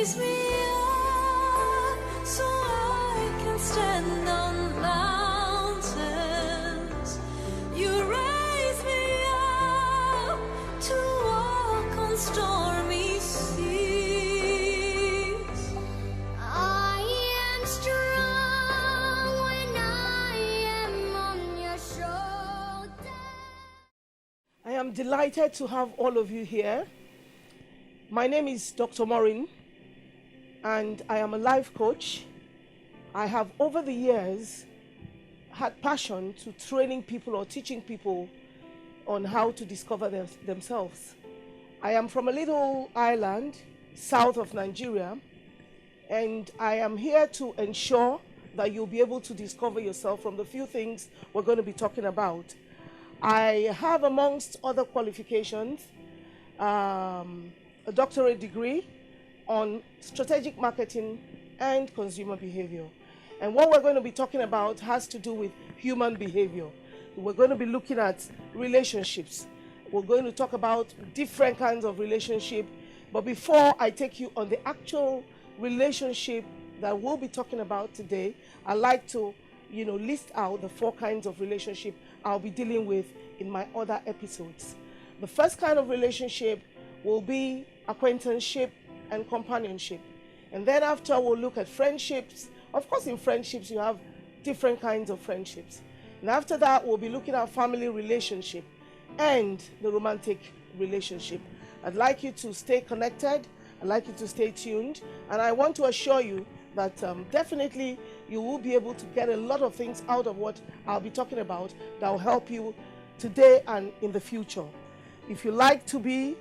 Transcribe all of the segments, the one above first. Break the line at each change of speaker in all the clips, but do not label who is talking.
raise me up so I can stand on mountains. You raise me up to walk on stormy seas. I am strong when I am on your shoulder.
I am delighted to have all of you here. My name is Dr. Maureen, and I am a life coach. I have over the years had passion to training people or teaching people on how to discover themselves. I am from a little island south of Nigeria, and I am here to ensure that you'll be able to discover yourself from the few things we're going to be talking about. I have, amongst other qualifications, a doctorate degree on strategic marketing and consumer behavior. And what we're going to be talking about has to do with human behavior. We're going to be looking at relationships. We're going to talk about different kinds of relationship. But before I take you on the actual relationship that we'll be talking about today, I'd like to, list out the 4 kinds of relationship I'll be dealing with in my other episodes. The first kind of relationship will be acquaintanceship and companionship. And then after, we'll look at friendships. Of course, in friendships, you have different kinds of friendships. And after that, we'll be looking at family relationship and the romantic relationship. I'd like you to stay connected. I'd like you to stay tuned. And I want to assure you that definitely you will be able to get a lot of things out of what I'll be talking about that will help you today and in the future. If you like to be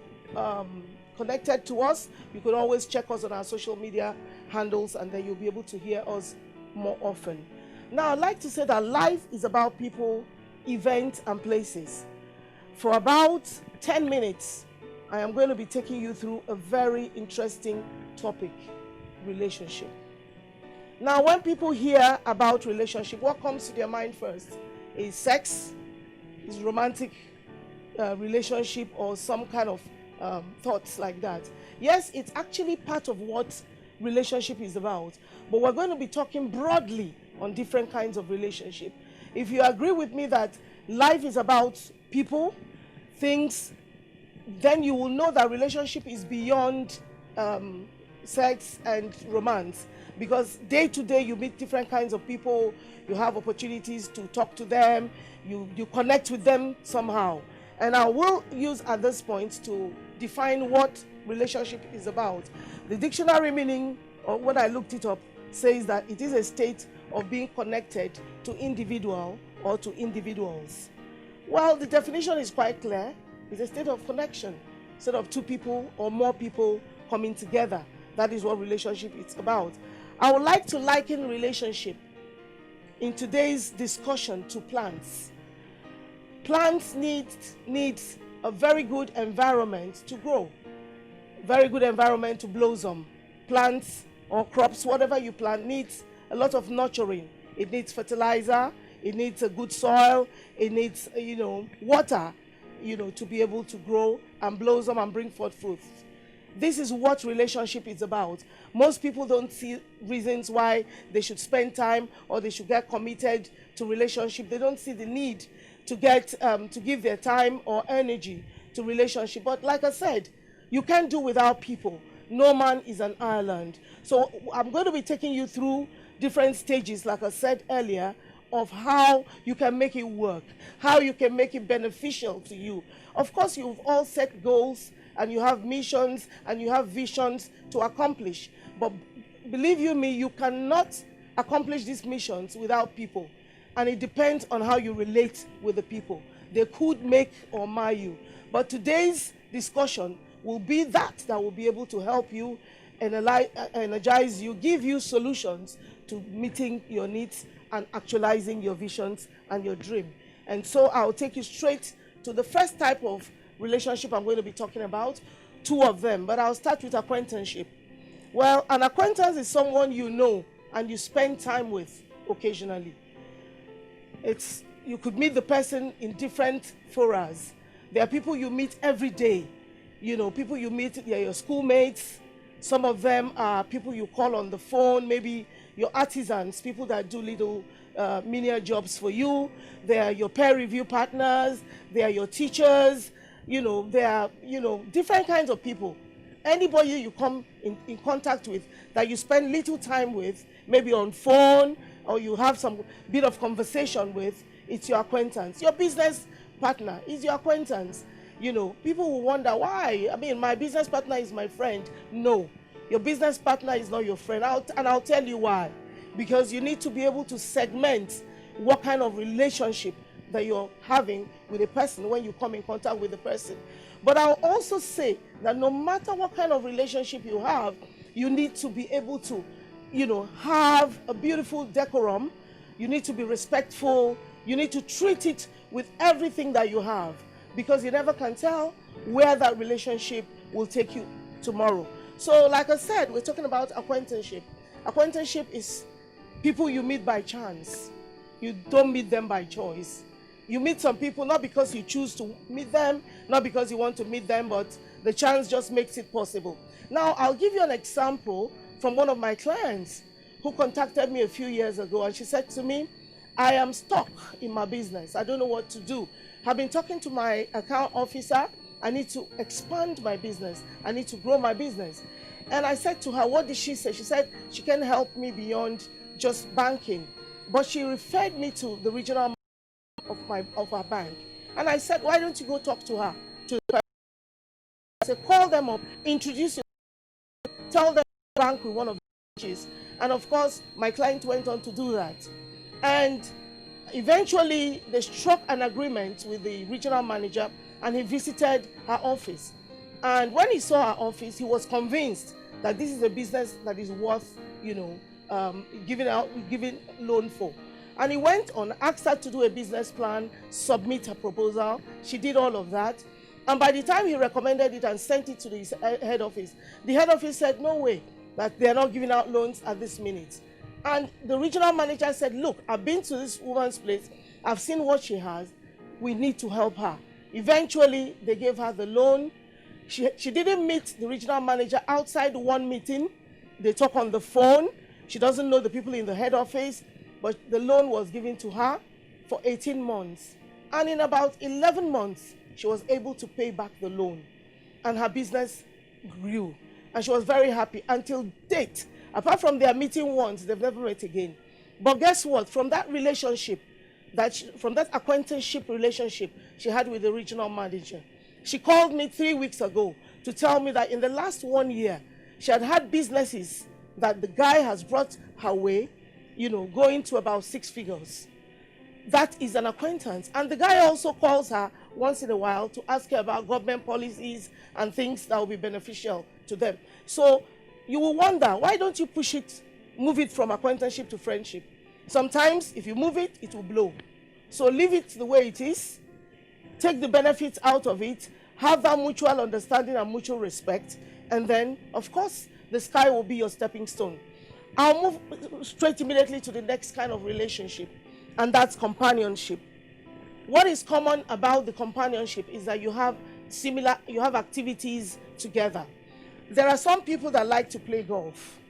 connected to us, you can always check us on our social media handles, and then you'll be able to hear us more often. Now, I'd like to say that life is about people, events, and places. For about 10 minutes, I am going to be taking you through a very interesting topic: relationship. Now, when people hear about relationship, what comes to their mind first? Is sex, is romantic relationship, or some kind of thoughts like that. Yes, it's actually part of what relationship is about, but we're going to be talking broadly on different kinds of relationship. If you agree with me that life is about people, things, then you will know that relationship is beyond sex and romance, because day to day you meet different kinds of people, you have opportunities to talk to them, you connect with them somehow. And I will use at this point to define what relationship is about. The dictionary meaning, or when I looked it up, says that it is a state of being connected to individual or to individuals. Well, the definition is quite clear. It's a state of connection, state of 2 people or more people coming together. That is what relationship is about. I would like to liken relationship in today's discussion to plants. Plants need a very good environment to grow, very good environment to blossom. Plants or crops, whatever you plant, needs a lot of nurturing. It needs fertilizer, it needs a good soil, it needs, water, to be able to grow and blossom and bring forth fruits. This is what relationship is about. Most people don't see reasons why they should spend time or they should get committed to relationship. They don't see the need to give their time or energy to relationship. But like I said, you can't do without people. No man is an island. So I'm going to be taking you through different stages, like I said earlier, of how you can make it work, how you can make it beneficial to you. Of course, you've all set goals and you have missions and you have visions to accomplish. But believe you me, you cannot accomplish these missions without people. And it depends on how you relate with the people. They could make or mar you. But today's discussion will be that will be able to help you, energize you, give you solutions to meeting your needs and actualizing your visions and your dream. And so I'll take you straight to the first type of relationship I'm going to be talking about, 2 of them, but I'll start with acquaintanceship. Well, an acquaintance is someone you know and you spend time with occasionally. You could meet the person in different forums. There are people you meet every day. People you meet, they're your schoolmates, Some of them are people you call on the phone, maybe your artisans, people that do little menial jobs for you. They are your peer review partners. They are your teachers. They are, different kinds of people. Anybody you come in contact with that you spend little time with, maybe on phone, or you have some bit of conversation with, it's your acquaintance. Your business partner is your acquaintance. People will wonder why. I mean, my business partner is my friend. No, your business partner is not your friend. I'll tell you why. Because you need to be able to segment what kind of relationship that you're having with a person when you come in contact with the person. But I'll also say that no matter what kind of relationship you have, you need to be able to, have a beautiful decorum. You need to be respectful. You need to treat it with everything that you have, because you never can tell where that relationship will take you tomorrow. So like I said, we're talking about acquaintanceship. Acquaintanceship is people you meet by chance. You don't meet them by choice. You meet some people not because you choose to meet them, not because you want to meet them, but the chance just makes it possible. Now, I'll give you an example from one of my clients who contacted me a few years ago, and she said to me, I am stuck in my business. I don't know what to do. I've been talking to my account officer. I need to expand my business. I need to grow my business. And I said to her, what did she say? She said she can help me beyond just banking. But she referred me to the regional of her bank. And I said, why don't you go talk to her? I said, call them up, introduce yourself, tell them to bank with one of the branches. And of course, my client went on to do that. And eventually, they struck an agreement with the regional manager, and he visited her office. And when he saw her office, he was convinced that this is a business that is worth, giving loan for. And he went on, asked her to do a business plan, submit her proposal. She did all of that. And by the time he recommended it and sent it to the head office, the head office said, no way, that they're not giving out loans at this minute. And the regional manager said, look, I've been to this woman's place. I've seen what she has. We need to help her. Eventually, they gave her the loan. She didn't meet the regional manager outside one meeting. They talk on the phone. She doesn't know the people in the head office. But the loan was given to her for 18 months. And in about 11 months, she was able to pay back the loan. And her business grew. And she was very happy until date. Apart from their meeting once, they've never met again. But guess what? From that relationship, from that acquaintanceship relationship she had with the regional manager, she called me 3 weeks ago to tell me that in the last 1 year, she had businesses that the guy has brought her way, going to about 6 figures. That is an acquaintance. And the guy also calls her once in a while to ask her about government policies and things that will be beneficial to them. So you will wonder, why don't you move it from acquaintanceship to friendship? Sometimes if you move it, it will blow. So leave it the way it is, take the benefits out of it, have that mutual understanding and mutual respect, and then, of course, the sky will be your stepping stone. I'll move straight immediately to the next kind of relationship, and that's companionship. What is common about the companionship is that you have activities together. There are some people that like to play golf,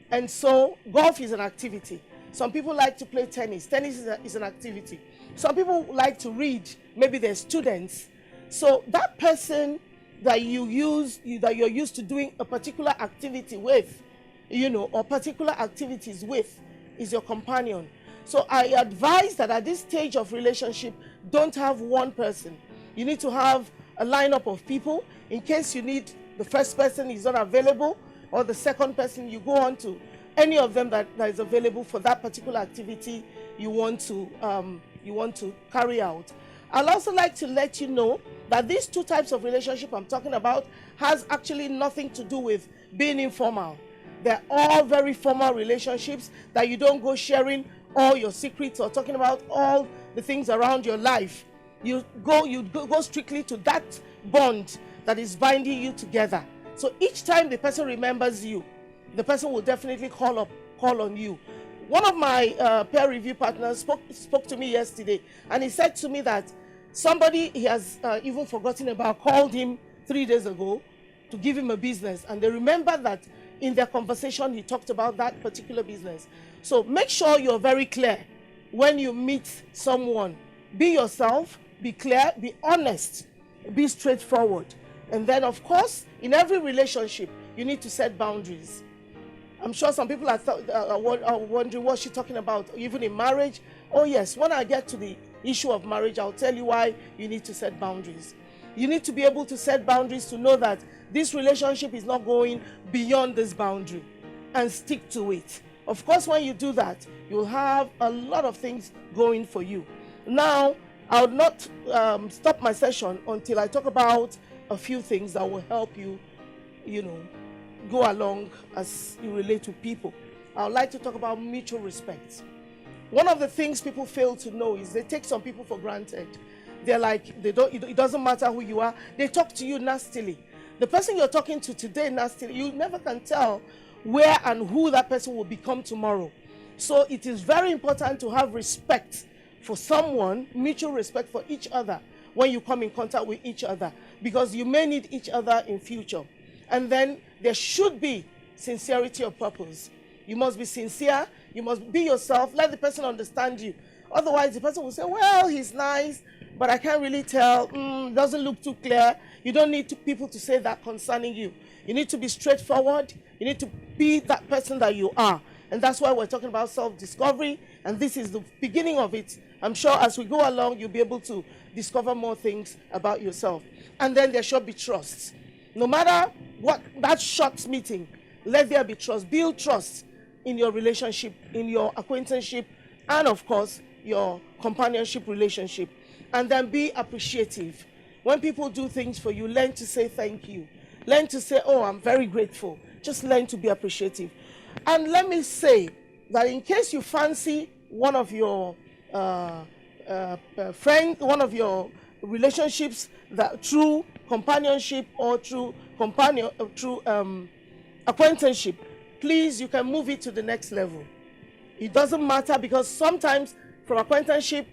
and so golf is an activity. Some people like to play tennis. Tennis is an activity. Some people like to read. Maybe they're students. So that person that you're used to doing a particular activity with, or particular activities with, is your companion. So I advise that at this stage of relationship, don't have one person. You need to have a lineup of people in case you need the first person is not available, or the second person, you go on to any of them that is available for that particular activity you want to carry out. I'd also like to let you know that these two types of relationship I'm talking about has actually nothing to do with being informal. They're all very formal relationships that you don't go sharing all your secrets or talking about all the things around your life. You go strictly to that bond that is binding you together. So each time the person remembers you, the person will definitely call on you. One of my peer review partners spoke to me yesterday, and he said to me that somebody he has even forgotten about called him 3 days ago to give him a business, and they remember that in their conversation, he talked about that particular business. So make sure you're very clear when you meet someone. Be yourself, be clear, be honest, be straightforward. And then, of course, in every relationship, you need to set boundaries. I'm sure some people are wondering what she's talking about, even in marriage. Oh yes, when I get to the issue of marriage, I'll tell you why you need to set boundaries. You need to be able to set boundaries to know that this relationship is not going beyond this boundary, and stick to it. Of course, when you do that, you'll have a lot of things going for you. Now, I'll not stop my session until I talk about a few things that will help you, go along as you relate to people. I would like to talk about mutual respect. One of the things people fail to know is they take some people for granted. They're like, it doesn't matter who you are. They talk to you nastily. The person you're talking to today nastily, you never can tell where and who that person will become tomorrow. So it is very important to have respect for someone, mutual respect for each other when you come in contact with each other, because you may need each other in future. And then there should be sincerity of purpose. You must be sincere. You must be yourself. Let the person understand you. Otherwise, the person will say, well, he's nice, but I can't really tell. Doesn't look too clear. You don't need people to say that concerning you. You need to be straightforward. You need to be that person that you are. And that's why we're talking about self-discovery. And this is the beginning of it. I'm sure as we go along, you'll be able to discover more things about yourself. And then there should be trust. No matter what, that short meeting, let there be trust. Build trust in your relationship, in your acquaintanceship, and of course, your companionship relationship. And then be appreciative. When people do things for you, learn to say thank you. Learn to say, oh, I'm very grateful. Just learn to be appreciative. And let me say that in case you fancy one of your friends, one of your relationships that through companionship or through acquaintanceship, please, you can move it to the next level. It doesn't matter, because sometimes from acquaintanceship,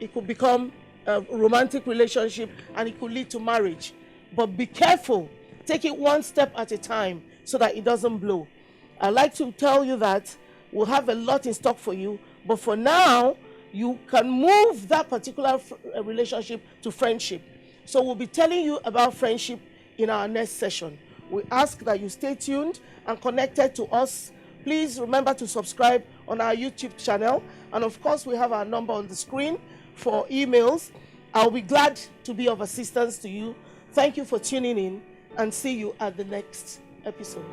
it could become a romantic relationship and it could lead to marriage. But be careful. Take it one step at a time so that it doesn't blow. I'd like to tell you that we'll have a lot in stock for you. But for now, you can move that particular relationship to friendship. So we'll be telling you about friendship in our next session. We ask that you stay tuned and connected to us. Please remember to subscribe on our YouTube channel. And of course, we have our number on the screen for emails. I'll be glad to be of assistance to you. Thank you for tuning in, and see you at the next episode.